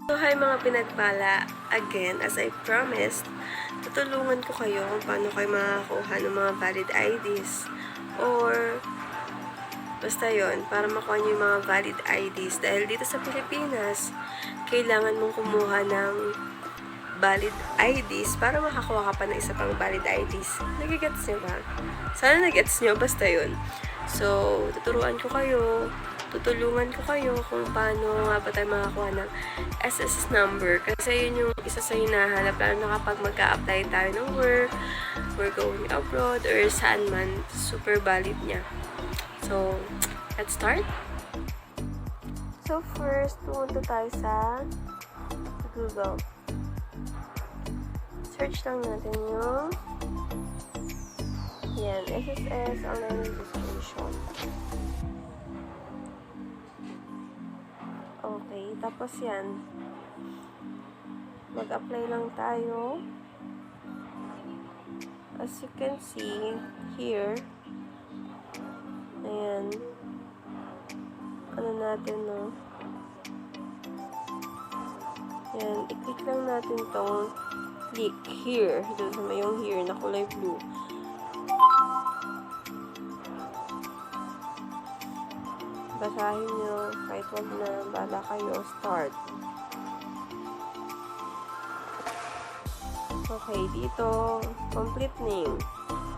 So, hi mga pinagpala. Again, as I promised, tutulungan ko kayo kung paano kayo makakuha ng mga valid IDs. Or, basta yon para makuha nyo yung mga valid IDs. Dahil dito sa Pilipinas, kailangan mong kumuha ng valid IDs para makakuha ka pa ng isa pang valid IDs. Nagigets nyo ba? Sana nagets nyo, basta yun. So, tutulungan ko kayo kung paano nga ba tayo makakuha ng SSS number. Kasi yun yung isa sa hinahanap, lalo na kapag mag-a-apply tayo ng work, we're going abroad, or saan man, super valid niya. So, let's start. So, first, pumunta tayo sa Google. Search lang natin yung yan, SSS online registration. Okay, tapos yan. Mag-apply lang tayo. As you can see here, ayan. Ano natin, no? Yan, i-click lang natin tong click here. Doon sa may yung here na kulay blue. Basahin nyo. Kahit wag na bala kayo. Start. Okay, dito. Complete name.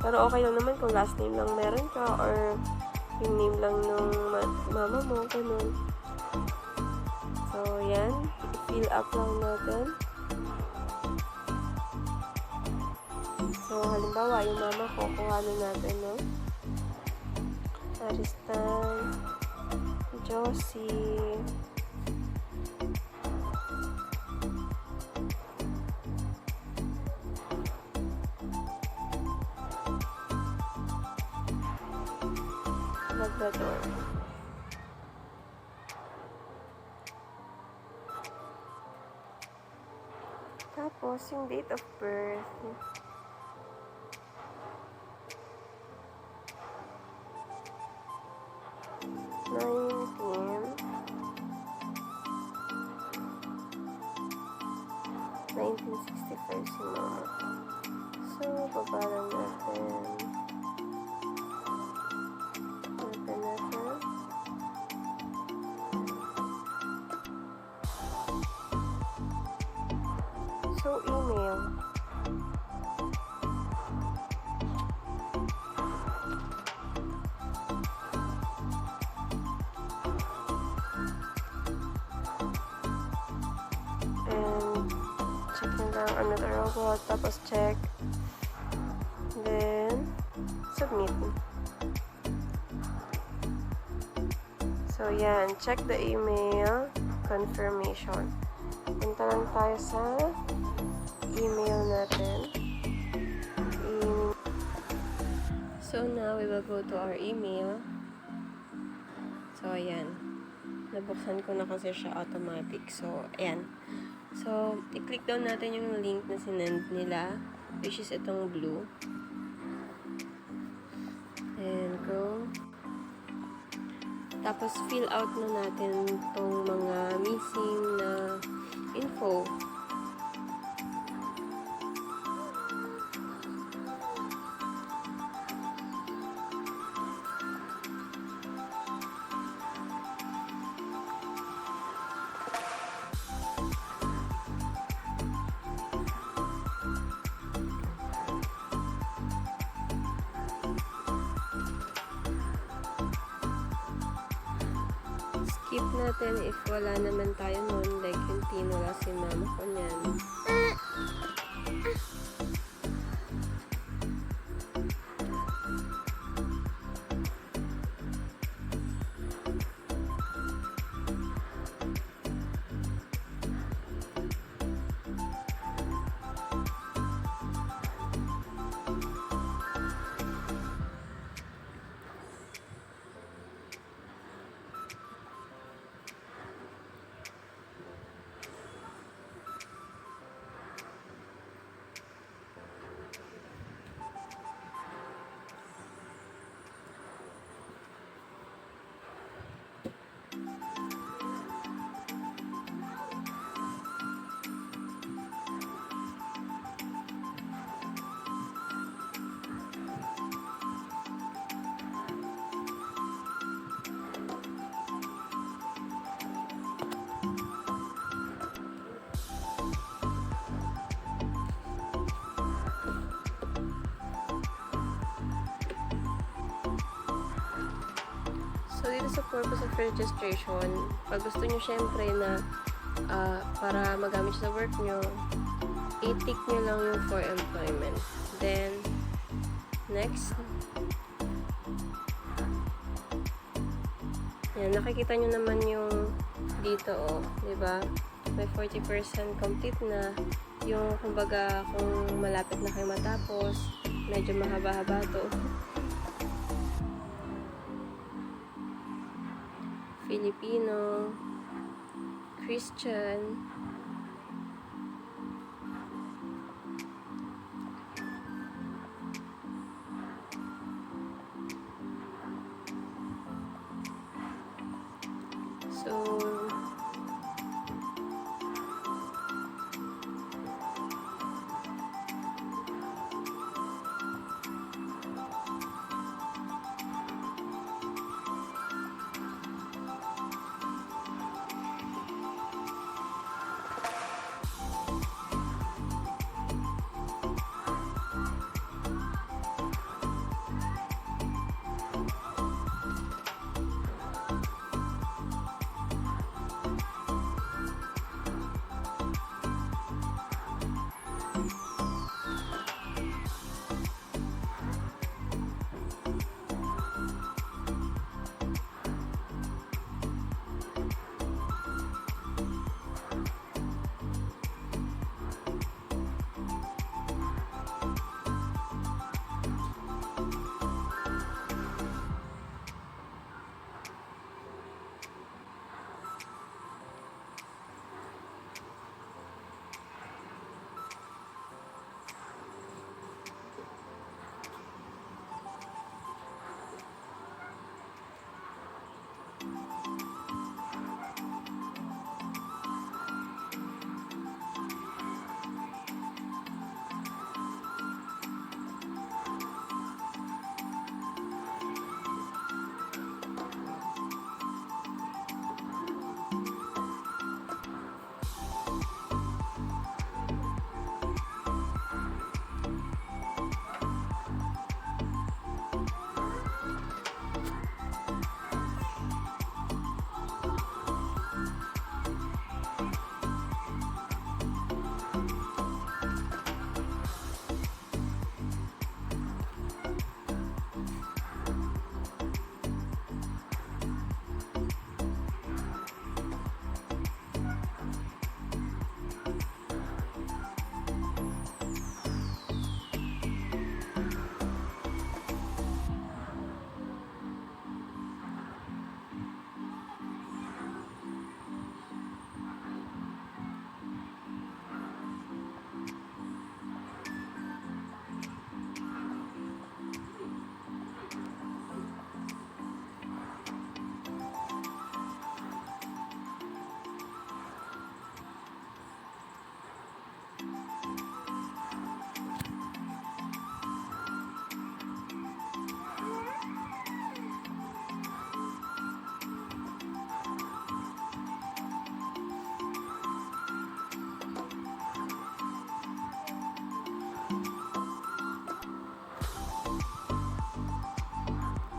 Pero okay lang naman kung last name lang meron ka or yung name lang nung mama mo. Ganun. So, yan. I-fill up lang natin. So, halimbawa, yung mama ko, kuhanin natin, no? Aristan, Josie, Labrador. Tapos, yung date of birth, 1965 si mama. So, baba lang natin. So, email. And, check na lang another robot. Tapos, check. Then, submit. So, yan. Check the email confirmation. Punta lang tayo sa email natin. So, now, we will go to our email. So, ayan. Nabuksan ko na kasi siya automatic. So, ayan. So, i-click down natin yung link na sinend nila, which is itong blue. And go. Tapos, fill out na natin itong mga missing na info. Skip natin if wala naman tayo nun, like yung tinula si mama ko niyan. So, dito sa purpose of registration, pag gusto nyo syempre na para magamit siya sa work nyo, i-tick nyo lang yung for employment. Then, next. Yan, nakikita nyo naman yung dito, oh, diba? May 40% complete na. Yung, kumbaga, kung malapit na kayo matapos, medyo mahaba-haba to. Filipino, Christian,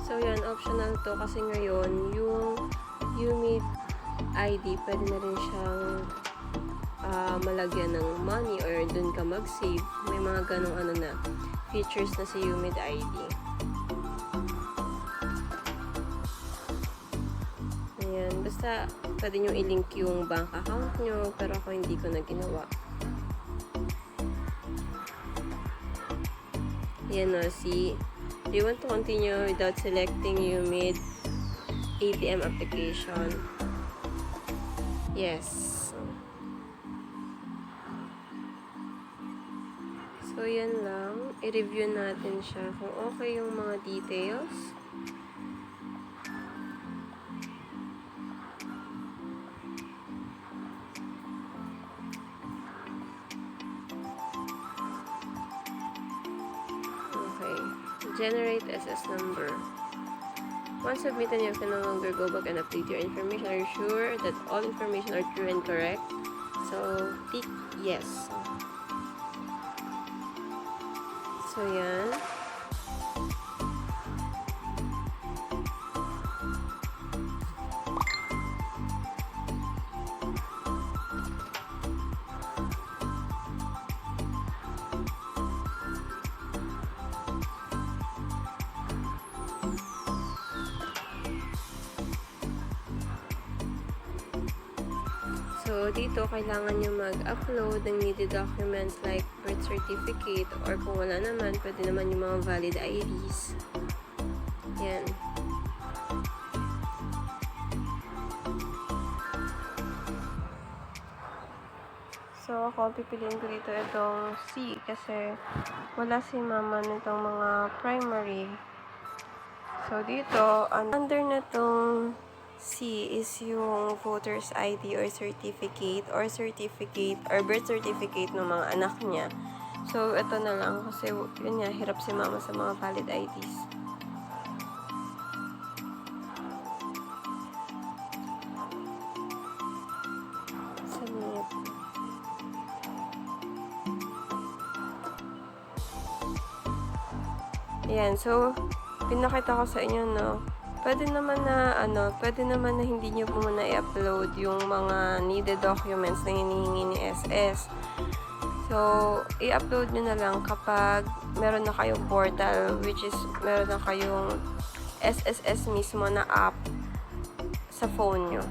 so, yan, optional to kasi ngayon, yung UMID ID, pwede na rin siyang malagyan ng money or dun ka mag-save. May mga ganong features na sa UMID ID. Ayan, basta pwede nyo i-link yung bank account nyo, pero ako hindi ko na ginawa. Ayan o, see. Do you want to continue without selecting UMID ATM application? Yes. So, yan lang. I-review natin siya kung okay yung mga details. Generate SS number. Once submitted, you can no longer go back and update your information. Are you sure that all information are true and correct? So, tick yes. So, yan. So, dito, kailangan nyo mag-upload ng needed documents like birth certificate or kung wala naman, pwede naman yung mga valid IDs. Yan. So, ako, pipiliin ko dito itong C kasi wala si mama nitong mga primary. So, dito, under na itong C is yung voter's ID or certificate or birth certificate ng mga anak niya. So, ito na lang kasi yun nga, hirap si mama sa mga valid IDs. Submit. Ayan, so, pinakita ko sa inyo, no, pwede naman na hindi nyo po muna i-upload yung mga needed documents na hinihingi ni SS. So, i-upload nyo na lang kapag meron na kayong portal, which is meron na kayong SSS mismo na app sa phone nyo.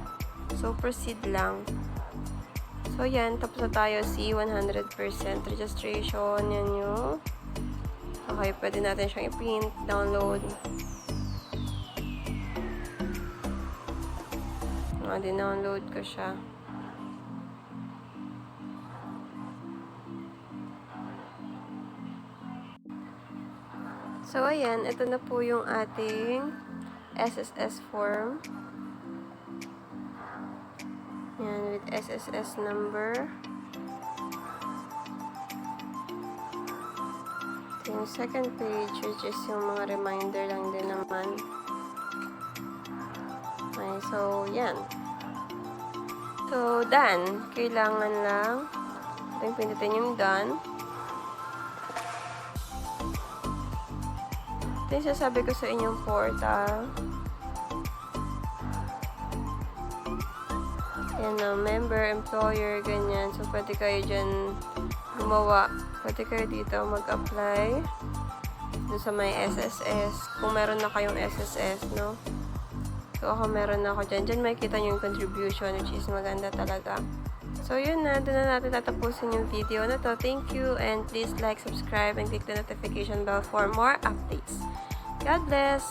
So, proceed lang. So, yan, tapos na tayo, C100% registration, yan yung okay, pwede natin siyang i-print, download. Din-download ko siya. So, ayan, ito na po yung ating SSS form. Yan, with SSS number. Yung second page, which is yung mga reminder lang din naman. Okay, so, yan. So, done. Kailangan lang ating pindutin yung done. Ito yung sasabi ko sa inyong portal. Yan na, member, employer, ganyan. So, pwede kayo dyan gumawa. Pwede kayo dito mag-apply doon sa may SSS. Kung meron na kayong SSS, no? So, ako meron na ako dyan. Dyan makikita nyo yung contribution, which is maganda talaga. So, yun na. Doon na natin tatapusin yung video na to. Thank you, and please like, subscribe, and click the notification bell for more updates. God bless!